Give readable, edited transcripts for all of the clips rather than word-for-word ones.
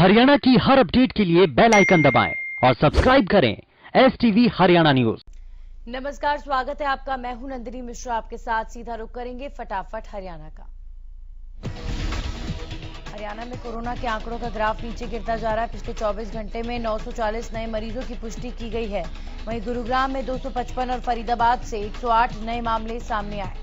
हरियाणा की हर अपडेट के लिए बेल आइकन दबाएं और सब्सक्राइब करें STV हरियाणा न्यूज। नमस्कार, स्वागत है आपका। मैं हूं नंदिनी मिश्रा, आपके साथ सीधा रुख करेंगे फटाफट हरियाणा का। हरियाणा में कोरोना के आंकड़ों का ग्राफ नीचे गिरता जा रहा है। पिछले 24 घंटे में 940 नए मरीजों की पुष्टि की गई है। वहीं गुरुग्राम में 255 और फरीदाबाद से 108 नए मामले सामने आए।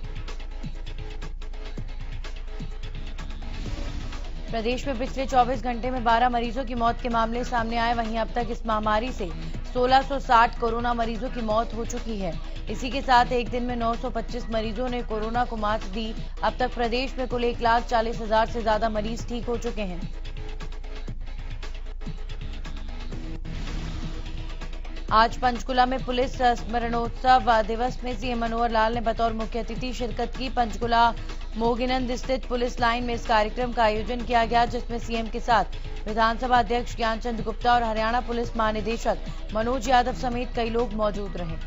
प्रदेश में पिछले 24 घंटे में 12 मरीजों की मौत के मामले सामने आए। वहीं अब तक इस महामारी से 1660 कोरोना मरीजों की मौत हो चुकी है। इसी के साथ एक दिन में 925 मरीजों ने कोरोना को मात दी। अब तक प्रदेश में कुल 1,40,000 से ज्यादा मरीज ठीक हो चुके हैं। आज पंचकुला में पुलिस स्मरणोत्सव दिवस में सीएम मनोहर लाल ने बतौर मुख्य अतिथि शिरकत की। पंचकुला मोगिनंद स्थित पुलिस लाइन में इस कार्यक्रम का आयोजन किया गया, जिसमें सीएम के साथ विधानसभा अध्यक्ष ज्ञानचंद गुप्ता और हरियाणा पुलिस महानिदेशक मनोज यादव समेत कई लोग मौजूद रहे।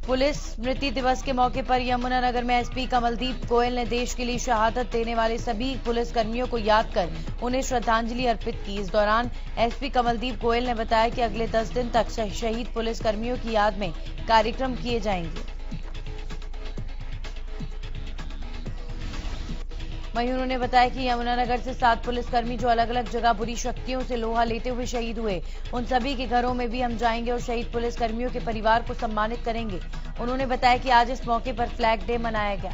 पुलिस स्मृति दिवस के मौके पर यमुनानगर में एसपी कमलदीप गोयल ने देश के लिए शहादत देने वाले सभी पुलिसकर्मियों को याद कर उन्हें श्रद्धांजलि अर्पित की। इस दौरान एसपी कमलदीप गोयल ने बताया कि अगले 10 दिन तक शहीद पुलिसकर्मियों की याद में कार्यक्रम किए जाएंगे। वहीं उन्होंने बताया कि यमुनानगर से 7 पुलिसकर्मी जो अलग अलग जगह बुरी शक्तियों से लोहा लेते हुए शहीद हुए, उन सभी के घरों में भी हम जाएंगे और शहीद पुलिसकर्मियों के परिवार को सम्मानित करेंगे। उन्होंने बताया कि आज इस मौके पर फ्लैग डे मनाया गया।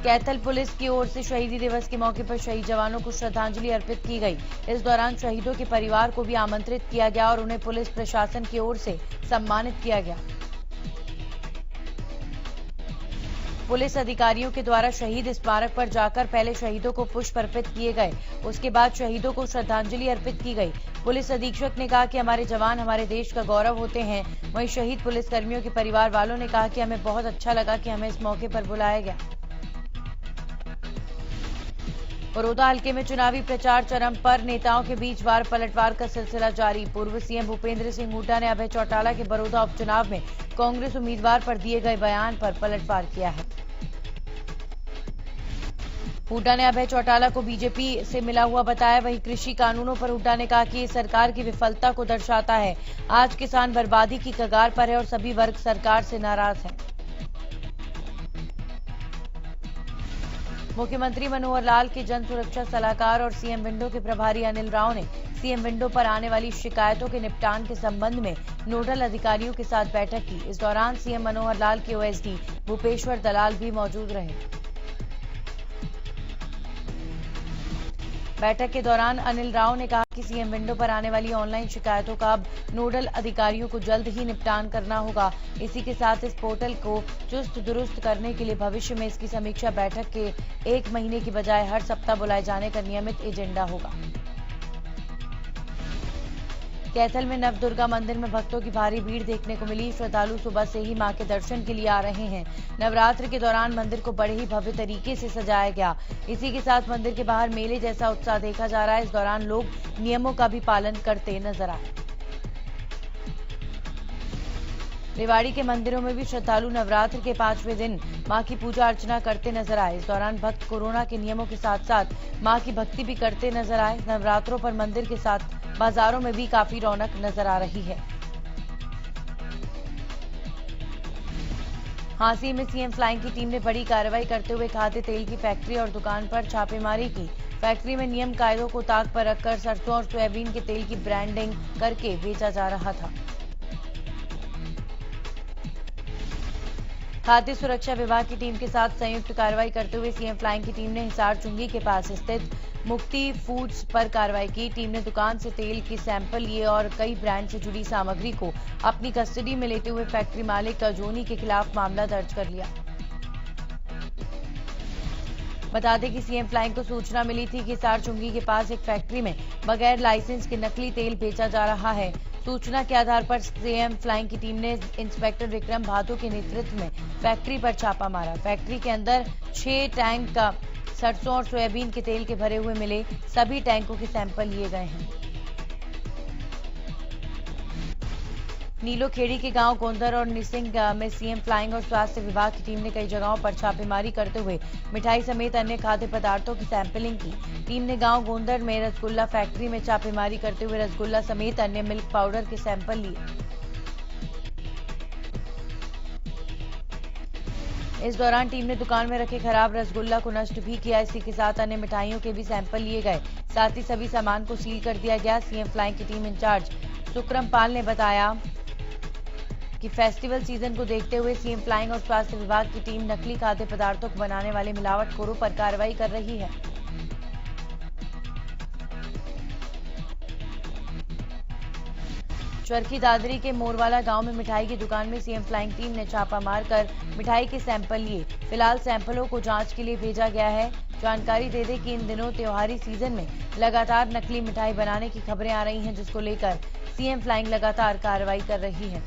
कैथल पुलिस की ओर से शहीदी दिवस के मौके पर शहीद जवानों को श्रद्धांजलि अर्पित की गई। इस दौरान शहीदों के परिवार को भी आमंत्रित किया गया और उन्हें पुलिस प्रशासन की ओर से सम्मानित किया गया। पुलिस अधिकारियों के द्वारा शहीद स्मारक पर जाकर पहले शहीदों को पुष्प अर्पित किए गए, उसके बाद शहीदों को श्रद्धांजलि अर्पित की गई। पुलिस अधीक्षक ने कहा कि हमारे जवान हमारे देश का गौरव होते हैं। वहीं शहीद पुलिसकर्मियों के परिवार वालों ने कहा कि हमें बहुत अच्छा लगा कि हमें इस मौके पर बुलाया गया। बड़ौदा हल्के में चुनावी प्रचार चरम पर, नेताओं के बीच वार पलटवार का सिलसिला जारी। पूर्व सीएम भूपेंद्र सिंह हुड्डा ने अभय चौटाला के बड़ौदा उपचुनाव में कांग्रेस उम्मीदवार पर दिए गए बयान पर पलटवार किया है। हुड्डा ने अभय चौटाला को बीजेपी से मिला हुआ बताया। वहीं कृषि कानूनों पर हुड्डा ने कहा कि ये सरकार की विफलता को दर्शाता है। आज किसान बर्बादी की कगार पर है और सभी वर्ग सरकार से नाराज हैं। मुख्यमंत्री मनोहर लाल के जन सुरक्षा सलाहकार और सीएम विंडो के प्रभारी अनिल राव ने सीएम विंडो पर आने वाली शिकायतों के निपटान के संबंध में नोडल अधिकारियों के साथ बैठक की। इस दौरान सीएम मनोहर लाल के ओएसडी भूपेश्वर दलाल भी मौजूद रहे। बैठक के दौरान अनिल राव ने कहा कि सीएम विंडो पर आने वाली ऑनलाइन शिकायतों का अब नोडल अधिकारियों को जल्द ही निपटान करना होगा। इसी के साथ इस पोर्टल को चुस्त दुरुस्त करने के लिए भविष्य में इसकी समीक्षा बैठक के 1 महीने की बजाय हर सप्ताह बुलाए जाने का नियमित एजेंडा होगा। कैथल में नवदुर्गा मंदिर में भक्तों की भारी भीड़ देखने को मिली। श्रद्धालु सुबह से ही मां के दर्शन के लिए आ रहे हैं। नवरात्र के दौरान मंदिर को बड़े ही भव्य तरीके से सजाया गया। इसी के साथ मंदिर के बाहर मेले जैसा उत्साह देखा जा रहा है। इस दौरान लोग नियमों का भी पालन करते नजर आए। रेवाड़ी के मंदिरों में भी श्रद्धालु नवरात्र के 5वें दिन मां की पूजा अर्चना करते नजर आए। इस दौरान भक्त कोरोना के नियमों के साथ साथ मां की भक्ति भी करते नजर आए। नवरात्रों पर मंदिर के साथ बाजारों में भी काफी रौनक नजर आ रही है। हांसी में सीएम फ्लाइंग की टीम ने बड़ी कार्रवाई करते हुए खाद्य तेल की फैक्ट्री और दुकान पर छापेमारी की। फैक्ट्री में नियम कायदों को ताक पर रखकर सरसों और सोयाबीन के तेल की ब्रांडिंग करके बेचा जा रहा था। खाद्य सुरक्षा विभाग की टीम के साथ संयुक्त कार्रवाई करते हुए सीएम फ्लाइंग की टीम ने हिसार चुंगी के पास स्थित मुक्ति फूड्स पर कार्रवाई की। टीम ने दुकान से तेल के सैंपल लिए और कई ब्रांड से जुड़ी सामग्री को अपनी कस्टडी में लेते हुए फैक्ट्री मालिक जोनी के खिलाफ मामला दर्ज कर लिया। बता दें कि सीएम फ्लाइंग को सूचना मिली थी कि हिसार चुंगी के पास एक फैक्ट्री में बगैर लाइसेंस के नकली तेल बेचा जा रहा है। सूचना के आधार पर सीएम फ्लाइंग की टीम ने इंस्पेक्टर विक्रम भादु के नेतृत्व में फैक्ट्री पर छापा मारा। फैक्ट्री के अंदर 6 टैंक का सरसों और सोयाबीन के तेल के भरे हुए मिले। सभी टैंकों के सैंपल लिए गए हैं। नीलोखेड़ी के गांव गोंदर और निसिंग में सीएम फ्लाइंग और स्वास्थ्य विभाग की टीम ने कई जगहों पर छापेमारी करते हुए मिठाई समेत अन्य खाद्य पदार्थों की सैंपलिंग की। टीम ने गांव गोंदर में रसगुल्ला फैक्ट्री में छापेमारी करते हुए रसगुल्ला समेत अन्य मिल्क पाउडर के सैंपल लिए। इस दौरान टीम ने दुकान में रखे खराब रसगुल्ला को नष्ट भी किया। इसी के साथ अन्य मिठाइयों के भी सैंपल लिए गए। साथ ही सभी सामान को सील कर दिया गया। सीएम फ्लाइंग की टीम इंचार्ज सुक्रम पाल ने बताया कि फेस्टिवल सीजन को देखते हुए सीएम फ्लाइंग और स्वास्थ्य विभाग की टीम नकली खाद्य पदार्थों को बनाने वाले मिलावटखोरों पर कार्रवाई कर रही है। चरखी दादरी के मोरवाला गांव में मिठाई की दुकान में सीएम फ्लाइंग टीम ने छापा मारकर मिठाई के सैंपल लिए। फिलहाल सैंपलों को जांच के लिए भेजा गया है। जानकारी दे दें कि इन दिनों त्योहारी सीजन में लगातार नकली मिठाई बनाने की खबरें आ रही हैं, जिसको लेकर सीएम फ्लाइंग लगातार कार्रवाई कर रही है।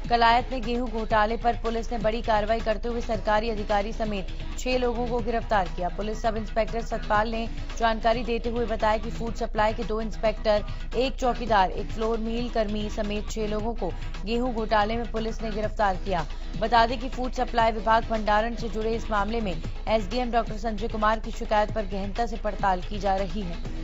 कलायत में गेहूं घोटाले पर पुलिस ने बड़ी कार्रवाई करते हुए सरकारी अधिकारी समेत 6 लोगों को गिरफ्तार किया। पुलिस सब इंस्पेक्टर सतपाल ने जानकारी देते हुए बताया कि फूड सप्लाई के 2 इंस्पेक्टर, 1 चौकीदार, 1 फ्लोर मील कर्मी समेत 6 लोगों को गेहूं घोटाले में पुलिस ने गिरफ्तार किया। बता दें कि फूड सप्लाई विभाग भंडारण से जुड़े इस मामले में एसडीएम डॉक्टर संजय कुमार की शिकायत पर गहनता से पड़ताल की जा रही है।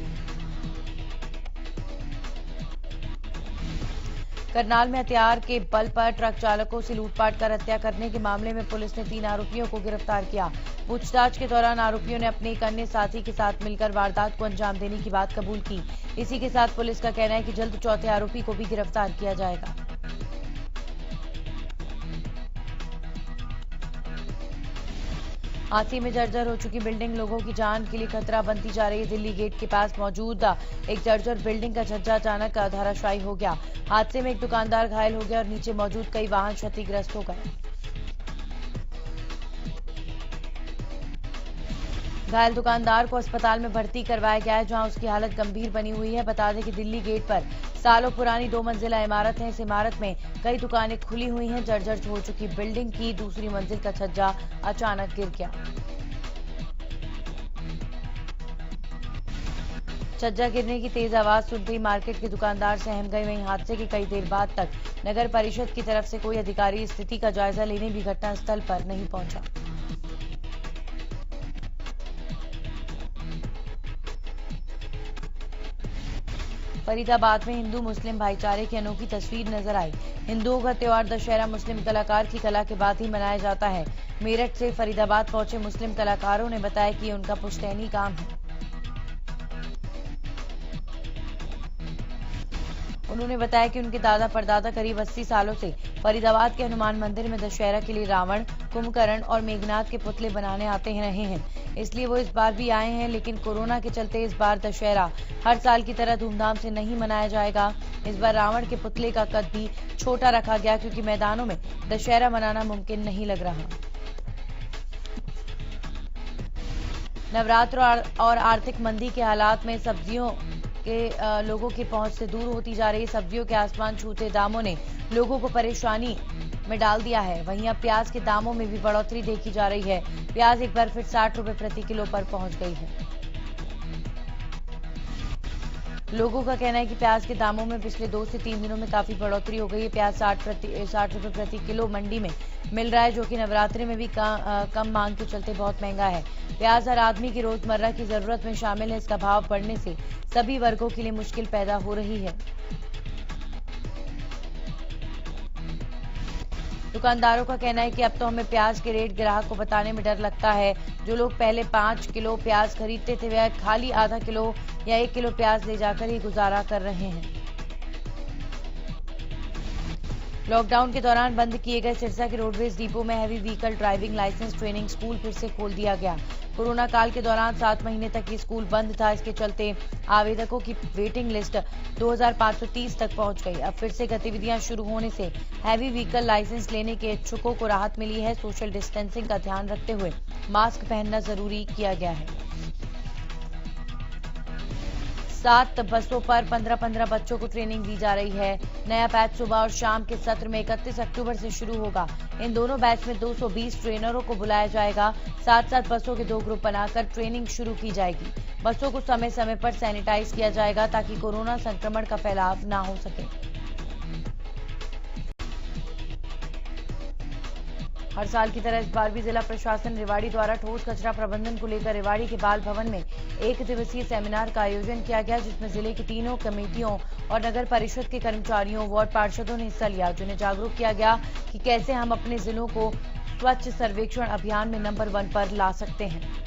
करनाल में हथियार के बल पर ट्रक चालकों से लूटपाट कर हत्या करने के मामले में पुलिस ने 3 आरोपियों को गिरफ्तार किया। पूछताछ के दौरान आरोपियों ने अपने एक अन्य साथी के साथ मिलकर वारदात को अंजाम देने की बात कबूल की। इसी के साथ पुलिस का कहना है कि जल्द चौथे आरोपी को भी गिरफ्तार किया जाएगा। हाथी में जर्जर हो चुकी बिल्डिंग लोगों की जान के लिए खतरा बनती जा रही है। दिल्ली गेट के पास मौजूद एक जर्जर बिल्डिंग का छज्जा अचानक धराशायी हो गया। हादसे में एक दुकानदार घायल हो गया और नीचे मौजूद कई वाहन क्षतिग्रस्त हो गए। घायल दुकानदार को अस्पताल में भर्ती करवाया गया है, जहां उसकी हालत गंभीर बनी हुई है। बता दें कि दिल्ली गेट पर सालों पुरानी 2 मंजिला इमारत है। इस इमारत में कई दुकानें खुली हुई हैं। जर्जर हो चुकी बिल्डिंग की दूसरी मंजिल का छज्जा अचानक गिर गया। छज्जा गिरने की तेज आवाज सुनते ही मार्केट के दुकानदार सहम गए। वहीं हादसे की कई देर बाद तक नगर परिषद की तरफ से कोई अधिकारी स्थिति का जायजा लेने भी घटनास्थल पर नहीं पहुंचा। फरीदाबाद में हिंदू मुस्लिम भाईचारे की अनोखी तस्वीर नजर आई। हिंदुओं का त्योहार दशहरा मुस्लिम कलाकार की कला के बाद ही मनाया जाता है। मेरठ से फरीदाबाद पहुंचे मुस्लिम कलाकारों ने बताया कि ये उनका पुश्तैनी काम है। उन्होंने बताया कि उनके दादा परदादा करीब 80 सालों से फरीदाबाद के हनुमान मंदिर में दशहरा के लिए रावण, कुंभकर्ण और मेघनाथ के पुतले बनाने आते रहे हैं। इसलिए वो इस बार भी आए हैं, लेकिन कोरोना के चलते इस बार दशहरा हर साल की तरह धूमधाम से नहीं मनाया जाएगा। इस बार रावण के पुतले का कद भी छोटा रखा गया, क्योंकि मैदानों में दशहरा मनाना मुमकिन नहीं लग रहा। नवरात्र और आर्थिक मंदी के हालात में सब्जियों के लोगों की पहुंच से दूर होती जा रही सब्जियों के आसमान छूते दामों ने लोगों को परेशानी में डाल दिया है। वहीं अब प्याज के दामों में भी बढ़ोतरी देखी जा रही है। प्याज एक बार फिर 60 रुपए प्रति किलो पर पहुंच गई है। लोगों का कहना है कि प्याज के दामों में पिछले 2 से 3 दिनों में काफी बढ़ोतरी हो गई है। प्याज 60 रुपए प्रति किलो मंडी में मिल रहा है, जो कि नवरात्रि में भी कम मांग के चलते बहुत महंगा है। प्याज हर आदमी की रोजमर्रा की जरूरत में शामिल है। इसका भाव बढ़ने से सभी वर्गों के लिए मुश्किल पैदा हो रही है। दुकानदारों का कहना है कि अब तो हमें प्याज के रेट ग्राहक को बताने में डर लगता है। जो लोग पहले 5 किलो प्याज खरीदते थे, वह खाली आधा किलो या 1 किलो प्याज ले जाकर ही गुजारा कर रहे हैं। लॉकडाउन के दौरान बंद किए गए सिरसा के रोडवेज डिपो में heavy vehicle driving licence training school फिर से खोल दिया गया। कोरोना काल के दौरान 7 महीने तक ये स्कूल बंद था। इसके चलते आवेदकों की वेटिंग लिस्ट 2530 तक पहुंच गई। अब फिर से गतिविधियां शुरू होने से हैवी व्हीकल लाइसेंस लेने के इच्छुकों को राहत मिली है। सोशल डिस्टेंसिंग का ध्यान रखते हुए मास्क पहनना जरूरी किया गया है। 7 बसों पर 15-15 बच्चों को ट्रेनिंग दी जा रही है। नया बैच सुबह और शाम के सत्र में 31 अक्टूबर से शुरू होगा। इन दोनों बैच में 220 ट्रेनरों को बुलाया जाएगा। 7-7 बसों के 2 ग्रुप बनाकर ट्रेनिंग शुरू की जाएगी। बसों को समय समय पर सैनिटाइज किया जाएगा ताकि कोरोना संक्रमण का फैलाव ना हो सके। हर साल की तरह इस बार भी जिला प्रशासन रेवाड़ी द्वारा ठोस कचरा प्रबंधन को लेकर रेवाड़ी के बाल भवन में 1 दिवसीय सेमिनार का आयोजन किया गया, जिसमें जिले की तीनों कमेटियों और नगर परिषद के कर्मचारियों, वार्ड पार्षदों ने हिस्सा लिया, जिन्हें जागरूक किया गया कि कैसे हम अपने जिलों को स्वच्छ सर्वेक्षण अभियान में नंबर 1 पर ला सकते हैं।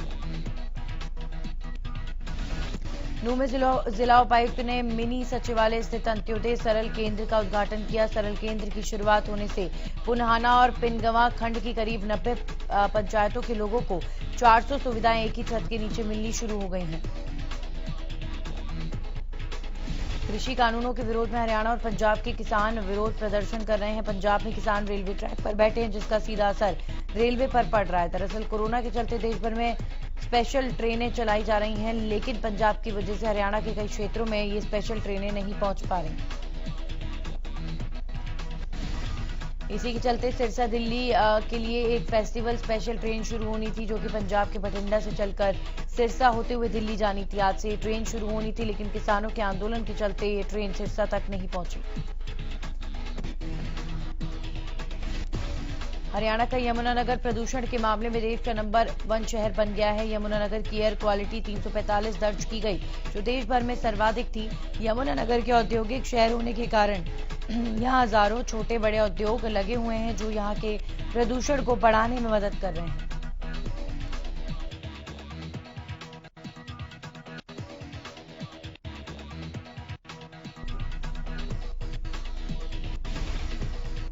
नूंह में जिला उपायुक्त ने मिनी सचिवालय स्थित अंत्योदय सरल केंद्र का उद्घाटन किया। सरल केंद्र की शुरुआत होने से पुनहाना और पिनगवा खंड की करीब 90 पंचायतों के लोगों को 400 सुविधाएं एक ही छत के नीचे मिलनी शुरू हो गई हैं। कृषि कानूनों के विरोध में हरियाणा और पंजाब के किसान विरोध प्रदर्शन कर रहे हैं। पंजाब में किसान रेलवे ट्रैक पर बैठे हैं, जिसका सीधा असर रेलवे पर पड़ रहा है। दरअसल कोरोना के चलते देश भर में स्पेशल ट्रेनें चलाई जा रही हैं, लेकिन पंजाब की वजह से हरियाणा के कई क्षेत्रों में ये स्पेशल ट्रेनें नहीं पहुंच पा रही। इसी के चलते सिरसा दिल्ली के लिए एक फेस्टिवल स्पेशल ट्रेन शुरू होनी थी, जो कि पंजाब के बठिंडा से चलकर सिरसा होते हुए दिल्ली जानी थी। आज से ये ट्रेन शुरू होनी थी, लेकिन किसानों के आंदोलन के चलते ये ट्रेन सिरसा तक नहीं पहुंची। हरियाणा का यमुनानगर प्रदूषण के मामले में देश का नंबर 1 शहर बन गया है। यमुनानगर की एयर क्वालिटी 345 दर्ज की गई, जो देश भर में सर्वाधिक थी। यमुनानगर के औद्योगिक शहर होने के कारण यहाँ हजारों छोटे बड़े उद्योग लगे हुए हैं, जो यहाँ के प्रदूषण को बढ़ाने में मदद कर रहे हैं।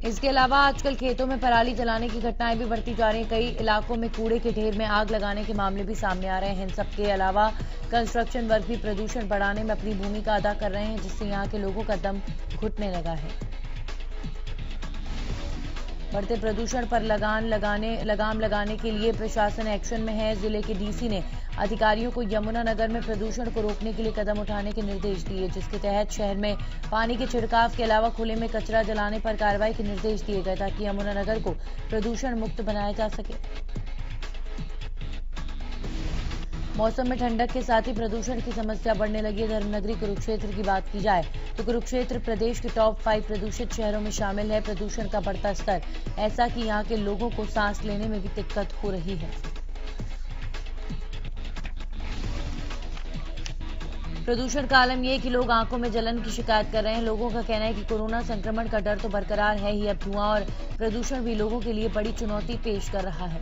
इसके अलावा आजकल खेतों में पराली जलाने की घटनाएं भी बढ़ती जा रही हैं। कई इलाकों में कूड़े के ढेर में आग लगाने के मामले भी सामने आ रहे हैं। इन सबके अलावा कंस्ट्रक्शन वर्क भी प्रदूषण बढ़ाने में अपनी भूमिका अदा कर रहे हैं, जिससे यहाँ के लोगों का दम घुटने लगा है। बढ़ते प्रदूषण पर लगाम लगाने के लिए प्रशासन एक्शन में है। जिले के डीसी ने अधिकारियों को यमुनानगर में प्रदूषण को रोकने के लिए कदम उठाने के निर्देश दिए, जिसके तहत शहर में पानी के छिड़काव के अलावा खुले में कचरा जलाने पर कार्रवाई के निर्देश दिए गए, ताकि यमुनानगर को प्रदूषण मुक्त बनाया जा सके। मौसम में ठंडक के साथ ही प्रदूषण की समस्या बढ़ने लगी है। धर्मनगरी कुरुक्षेत्र की बात की जाए तो कुरुक्षेत्र प्रदेश के टॉप 5 प्रदूषित शहरों में शामिल है। प्रदूषण का बढ़ता स्तर ऐसा कि यहाँ के लोगों को सांस लेने में भी दिक्कत हो रही है। प्रदूषण का आलम यह है कि लोग आंखों में जलन की शिकायत कर रहे हैं। लोगों का कहना है कि कोरोना संक्रमण का डर तो बरकरार है ही, अब धुआं और प्रदूषण भी लोगों के लिए बड़ी चुनौती पेश कर रहा है।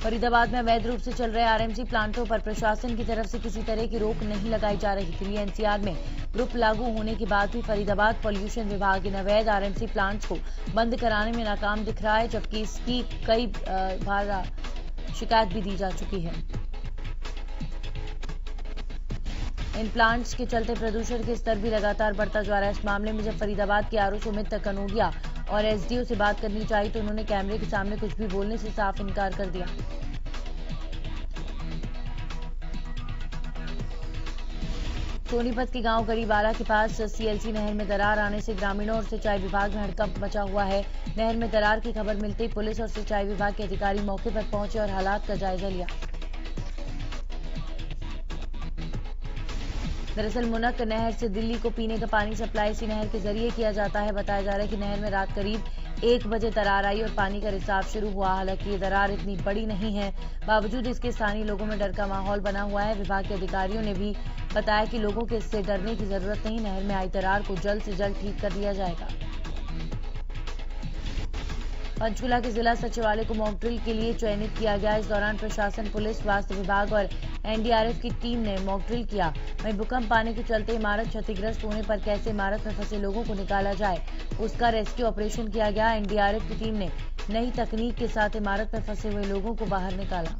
फरीदाबाद में अवैध रूप से चल रहे आरएमसी प्लांटों पर प्रशासन की तरफ से किसी तरह की रोक नहीं लगाई जा रही थी। एनसीआर में ग्रुप लागू होने के बाद भी फरीदाबाद पॉल्यूशन विभाग इन अवैध आरएमसी प्लांट्स को बंद कराने में नाकाम दिख रहा है, जबकि इसकी कई बार शिकायत भी दी जा चुकी है। इन प्लांट्स के चलते प्रदूषण के स्तर भी लगातार बढ़ता जा रहा है। इस मामले में जब फरीदाबाद के आरओ सुमित कनोडिया और एसडीओ से बात करनी चाहिए तो उन्होंने कैमरे के सामने कुछ भी बोलने से साफ इनकार कर दिया। सोनीपत के गांव गरीवाला के पास सीएलसी नहर में दरार आने से ग्रामीणों और सिंचाई विभाग में हड़कंप मचा हुआ है। नहर में दरार की खबर मिलते ही पुलिस और सिंचाई विभाग के अधिकारी मौके पर पहुंचे और हालात का जायजा लिया। दरअसल मुनक नहर से दिल्ली को पीने का पानी सप्लाई इसी नहर के जरिए किया जाता है। बताया जा रहा है कि नहर में रात करीब 1 बजे दरार आई और पानी का रिसाव शुरू हुआ। हालांकि ये दरार इतनी बड़ी नहीं है, बावजूद इसके स्थानीय लोगों में डर का माहौल बना हुआ है। विभाग के अधिकारियों ने भी बताया कि लोगों को इससे डरने की जरूरत नहीं, नहर में आई दरार को जल्द से जल्द ठीक कर दिया जाएगा। पंचकुला के जिला सचिवालय को मॉक ड्रिल के लिए चयनित किया गया। इस दौरान प्रशासन, पुलिस, स्वास्थ्य विभाग और एनडीआरएफ की टीम ने मॉक ड्रिल किया। वहीं भूकंप आने के चलते इमारत क्षतिग्रस्त होने पर कैसे इमारत में फंसे लोगों को निकाला जाए, उसका रेस्क्यू ऑपरेशन किया गया। एनडीआरएफ की टीम ने नई तकनीक के साथ इमारत में फंसे हुए लोगों को बाहर निकाला।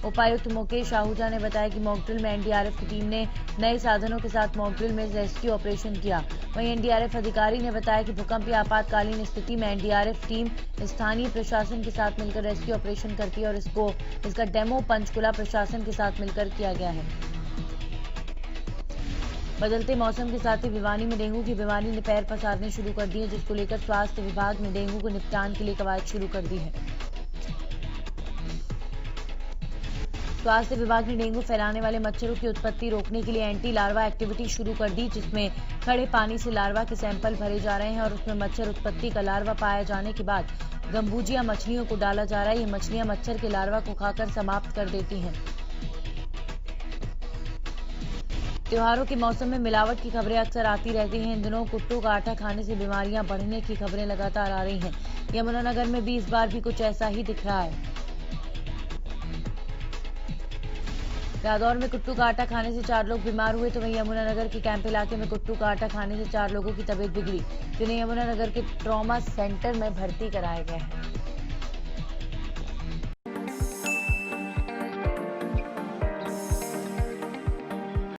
उपायुक्त मुकेश आहूजा ने बताया कि मॉक ड्रिल में एनडीआरएफ की टीम ने नए साधनों के साथ मॉक ड्रिल में रेस्क्यू ऑपरेशन किया। वहीं एनडीआरएफ अधिकारी ने बताया कि भूकंप या आपातकालीन स्थिति में एनडीआरएफ टीम स्थानीय प्रशासन के साथ मिलकर रेस्क्यू ऑपरेशन करती है और इसका डेमो पंचकुला प्रशासन के साथ मिलकर किया गया है। बदलते मौसम के साथ ही भिवानी में डेंगू की बीमारी ने पैर पसारने शुरू कर दिए, जिसको लेकर स्वास्थ्य विभाग ने डेंगू को निपटान के लिए कवायद शुरू कर दी है। स्वास्थ्य विभाग ने डेंगू फैलाने वाले मच्छरों की उत्पत्ति रोकने के लिए एंटी लार्वा एक्टिविटी शुरू कर दी, जिसमें खड़े पानी से लार्वा के सैंपल भरे जा रहे हैं और उसमें मच्छर उत्पत्ति का लार्वा पाया जाने के बाद गंबूजिया मछलियों को डाला जा रहा है। ये मछलियां मच्छर के लार्वा को खाकर समाप्त कर देती हैं। त्योहारों के मौसम में मिलावट की खबरें अक्सर आती रहती हैं। इन दिनों कुट्टू का आटा खाने से बीमारियां बढ़ने की खबरें लगातार आ रही हैं। यमुनानगर में भी इस बार भी कुछ ऐसा ही दिख रहा है। रादौर में कुट्टू का आटा खाने से 4 लोग बीमार हुए, तो वहीं यमुनानगर के कैंप इलाके में कुट्टू का आटा खाने से 4 लोगों की तबीयत बिगड़ी, जिन्हें यमुनानगर के ट्रॉमा सेंटर में भर्ती कराया गया है।